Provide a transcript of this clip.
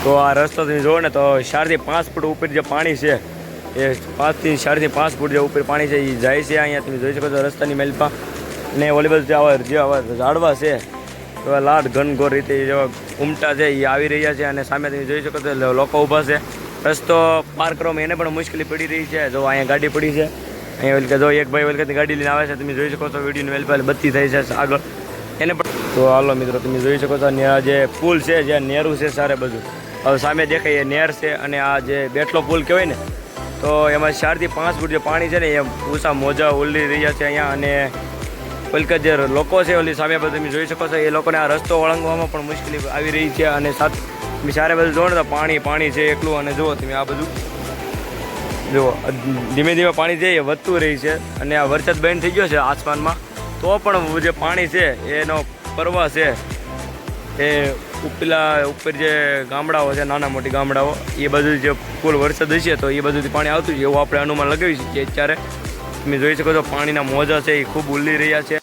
તો આ રસ્તો તમે જુઓ ને તો 4 થી 5 ફૂટ ઉપર જે પાણી છે એ 4 થી 5 ફૂટ જે ઉપર પાણી છે એ જાય છે. અહીંયા તમે જોઈ શકો છો રસ્તાની મેલપા ને ઓલી બાજુ જે ઝાડવા છે તો લાડ ઘનઘોર રીતે જેવા ઉમટા છે એ આવી રહ્યા છે. અને સામે તમે જોઈ શકો છો લોકો ઊભા છે. રસ્તો પાર કરવામાં એને પણ મુશ્કેલી પડી રહી છે. જો અહીંયા ગાડી પડી છે, અહીંયા ઓલી જો એક ભાઈ ઓલી ગાડી લઈને આવે છે, તમે જોઈ શકો છો વિડીયોની વેલ પહેલાં બત્તી થઈ છે આગળ એને પણ. તો હાલો મિત્રો તમે જોઈ શકો છો જે પુલ છે જ્યાં નેરું છે સારે બધું હવે સામે દેખાય એ નેર છે. અને આ જે બેટલો પુલ કહેવાય ને તો એમાં 4 થી 5 ફૂટ જે પાણી છે ને એ ઊંચા મોજા ઉલડી રહ્યા છે અહીંયા. અને ઓલકા જે લોકો છે ઓલી સામે બધું તમે જોઈ શકો છો એ લોકોને આ રસ્તો વળંગવામાં પણ મુશ્કેલી આવી રહી છે. અને સાથ ચારે બધું જોવો ને તો પાણી છે એકલું. અને જુઓ તમે આ બધું જુઓ ધીમે ધીમે પાણી છે એ વધતું રહી છે. અને આ વરસાદ બંધ થઈ ગયો છે આસમાનમાં તો પણ જે પાણી છે એનો પ્રવાહ છે એ ઉપર જે ગામડાઓ છે નાના મોટી ગામડાઓ એ બધું જે ફૂલ વરસાદ હશે તો એ બધું પાણી આવતું છે એવું આપણે અનુમાન લગાવી શકીએ. અત્યારે તમે જોઈ શકો છો પાણીના મોજા છે એ ખૂબ ઉલ્લી રહ્યા છે.